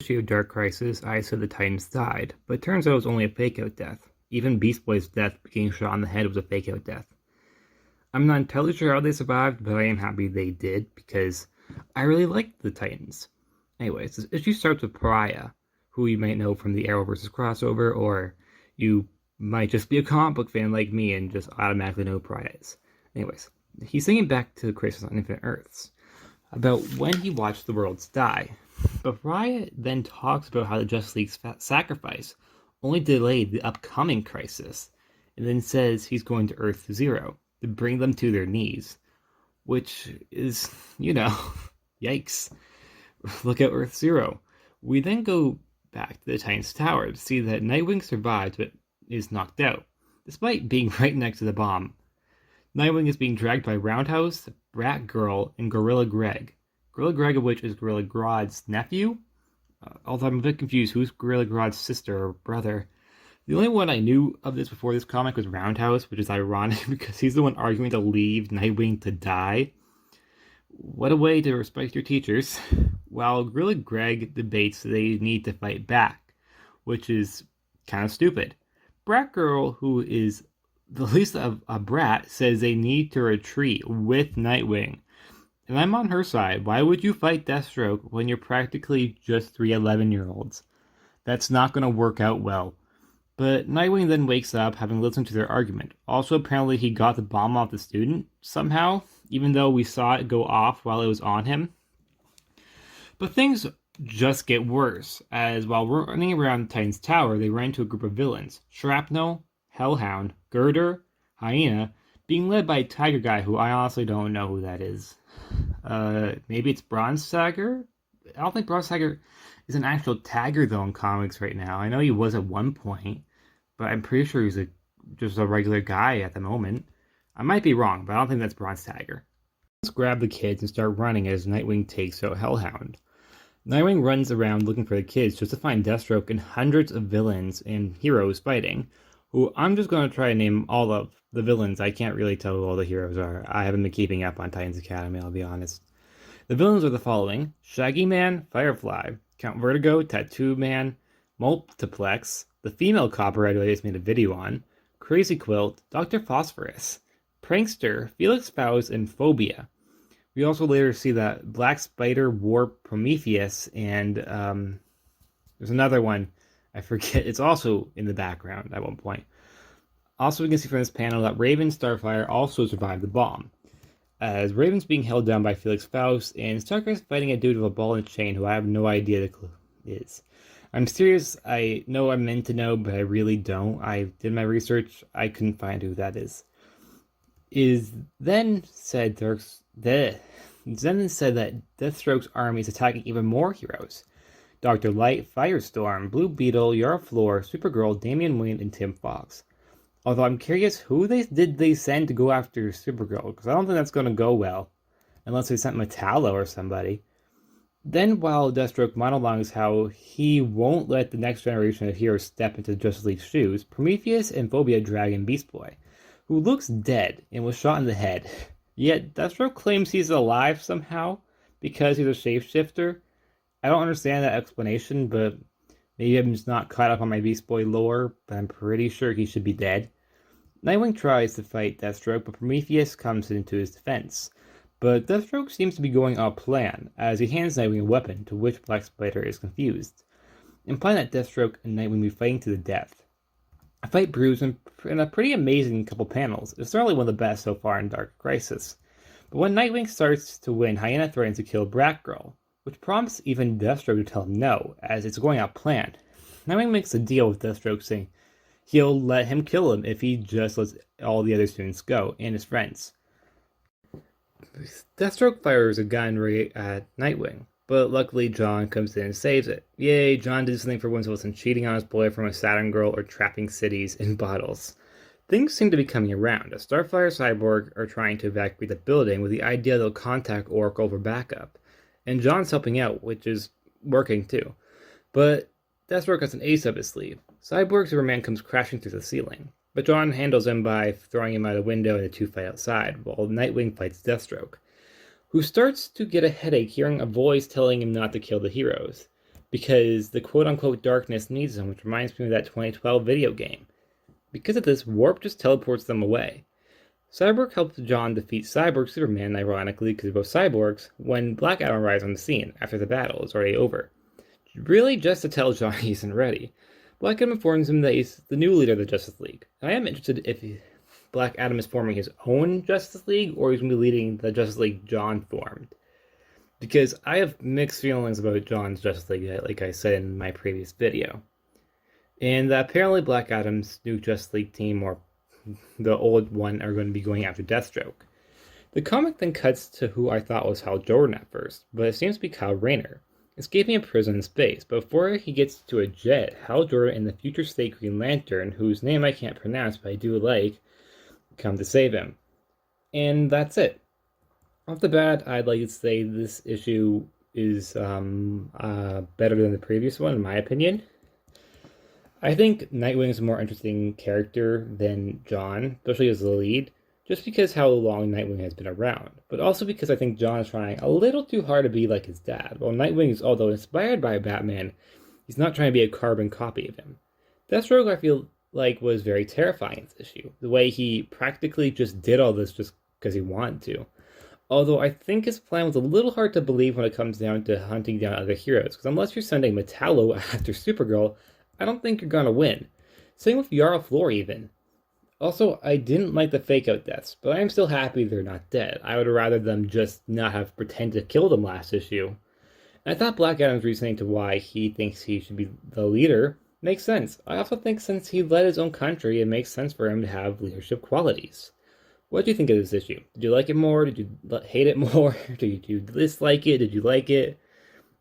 issue of Dark Crisis, I said the Titans died, but it turns out it was only a fake-out death. Even Beast Boy's death, being shot in the head, was a fake-out death. I'm not entirely sure how they survived, but I am happy they did, because I really liked the Titans. Anyways, this issue starts with Pariah, who you might know from the Arrow vs. crossover, or you might just be a comic book fan like me and just automatically know who Pariah is. Anyways, he's thinking back to Crisis on Infinite Earths, about when he watched the worlds die. But Pariah then talks about how the Justice League's sacrifice only delayed the upcoming crisis, and then says he's going to Earth Zero to bring them to their knees. Which is, yikes. Look at Earth Zero. We then go back to the Titans Tower to see that Nightwing survives but is knocked out, despite being right next to the bomb. Nightwing is being dragged by Roundhouse, Brat Girl, and Gorilla Greg. Gorilla Greg of which is Gorilla Grodd's nephew? Although I'm a bit confused, who's Gorilla Grodd's sister or brother? The only one I knew of this before this comic was Roundhouse, which is ironic because he's the one arguing to leave Nightwing to die. What a way to respect your teachers. While Gorilla Greg debates they need to fight back, which is kind of stupid. Brat Girl, who is the least of a brat, says they need to retreat with Nightwing. And I'm on her side. Why would you fight Deathstroke when you're practically just 3 11-year-olds? That's not going to work out well. But Nightwing then wakes up, having listened to their argument. Also, apparently he got the bomb off the student, somehow, even though we saw it go off while it was on him. But things just get worse, as while running around Titan's Tower, they ran into a group of villains. Shrapnel, Hellhound, Girder, Hyena, being led by a tiger guy who I honestly don't know who that is. Maybe it's Bronze Tiger? I don't think Bronze Tiger is an actual tagger though in comics right now. I know he was at one point, but I'm pretty sure he's just a regular guy at the moment. I might be wrong, but I don't think that's Bronze Tiger. Let's grab the kids and start running as Nightwing takes out Hellhound. Nightwing runs around looking for the kids just to find Deathstroke and hundreds of villains and heroes fighting, who I'm just going to try to name all of the villains. I can't really tell who all the heroes are. I haven't been keeping up on Titans Academy, I'll be honest. The villains are the following: Shaggy Man, Firefly, Count Vertigo, Tattoo Man, Multiplex, the female copyright I just made a video on, Crazy Quilt, Dr. Phosphorus, Prankster, Felix Faust, and Phobia. We also later see that Black Spider, War Prometheus, and there's another one, I forget, it's also in the background at one point. Also, we can see from this panel that Raven Starfire also survived the bomb, as Raven's being held down by Felix Faust, and Starfire's fighting a dude with a ball and chain who I have no idea who is. I'm serious, I know I'm meant to know, but I really don't. I did my research, I couldn't find who that is. Then said that Deathstroke's army is attacking even more heroes. Dr. Light, Firestorm, Blue Beetle, Yara Flor, Supergirl, Damian Wayne, and Tim Fox. Although I'm curious, who did they send to go after Supergirl? Because I don't think that's going to go well. Unless they sent Metallo or somebody. Then while Deathstroke monologues how he won't let the next generation of heroes step into Justice League's shoes, Prometheus and Phobia drag in Beast Boy, who looks dead and was shot in the head. Yet Deathstroke claims he's alive somehow because he's a shapeshifter. I don't understand that explanation, but maybe I'm just not caught up on my Beast Boy lore, but I'm pretty sure he should be dead. Nightwing tries to fight Deathstroke, but Prometheus comes into his defense. But Deathstroke seems to be going off plan, as he hands Nightwing a weapon, to which Black Spider is confused, implying that Deathstroke and Nightwing will be fighting to the death. A fight brews in a pretty amazing couple panels. It's certainly one of the best so far in Dark Crisis. But when Nightwing starts to win, Hyena threatens to kill Brat Girl, which prompts even Deathstroke to tell him no, as it's going out planned. Nightwing makes a deal with Deathstroke, saying he'll let him kill him if he just lets all the other students go, and his friends. Deathstroke fires a gun right at Nightwing, but luckily John comes in and saves it. Yay, John did something for once, wasn't cheating on his boy from a Saturn girl or trapping cities in bottles. Things seem to be coming around, as Starfire and Cyborg are trying to evacuate the building with the idea they'll contact Oracle for backup. And John's helping out, which is working too. But Deathstroke has an ace up his sleeve. Cyborg Superman comes crashing through the ceiling, but John handles him by throwing him out a window and the two fight outside, while Nightwing fights Deathstroke, who starts to get a headache hearing a voice telling him not to kill the heroes. because the quote-unquote darkness needs them, which reminds me of that 2012 video game. Because of this, Warp just teleports them away. Cyborg helps John defeat Cyborg Superman, ironically, because they're both cyborgs, when Black Adam arrives on the scene after the battle is already over. Really just to tell John he isn't ready. Black Adam informs him that he's the new leader of the Justice League. I am interested if Black Adam is forming his own Justice League, or he's going to be leading the Justice League John formed. Because I have mixed feelings about John's Justice League, like I said in my previous video. And apparently Black Adam's new Justice League team, or the old one, are going to be going after Deathstroke. The comic then cuts to who I thought was Hal Jordan at first, but it seems to be Kyle Rayner, escaping a prison in space. But before he gets to a jet, Hal Jordan and the future State Green Lantern, whose name I can't pronounce but I do like, come to save him. And that's it. Off the bat, I'd like to say this issue is better than the previous one, in my opinion. I think Nightwing is a more interesting character than John, especially as the lead, just because how long Nightwing has been around, but also because I think John is trying a little too hard to be like his dad. While Nightwing is, although inspired by Batman, he's not trying to be a carbon copy of him. Deathstroke, I feel like, was very terrifying in this issue. The way he practically just did all this just because he wanted to. Although I think his plan was a little hard to believe when it comes down to hunting down other heroes, because unless you're sending Metallo after Supergirl, I don't think you're gonna win. Same with Yara Flor even. Also, I didn't like the fake-out deaths, but I am still happy they're not dead. I would rather them just not have pretended to kill them last issue. And I thought Black Adam's reasoning to why he thinks he should be the leader makes sense. I also think since he led his own country, it makes sense for him to have leadership qualities. What do you think of this issue? Did you like it more? Did you hate it more? Did you dislike it? Did you like it?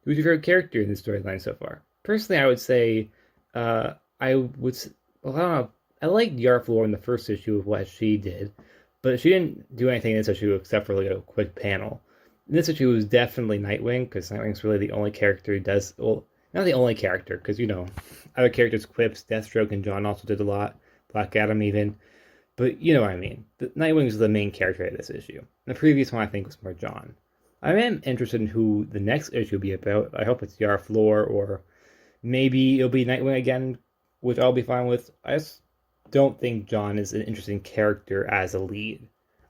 Who's your favorite character in this storyline so far? Personally, I would say, well, I don't know. I liked Yara Flor in the first issue of what she did, but she didn't do anything in this issue except for like a quick panel. In this issue, it was definitely Nightwing, because Nightwing's really the only character who does, well, not the only character, because, you know, other characters, Quips, Deathstroke, and John also did a lot, Black Adam even. But you know what I mean. Nightwing is the main character of this issue. The previous one, I think, was more John. I am interested in who the next issue will be about. I hope it's Yara Flor, or maybe it'll be Nightwing again, which I'll be fine with. I just don't think John is an interesting character as a lead.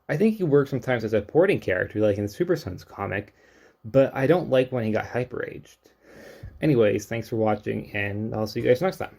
I think he works sometimes as a supporting character, like in the Super Sons comic, but I don't like when he got hyper-aged. Anyways, thanks for watching, and I'll see you guys next time.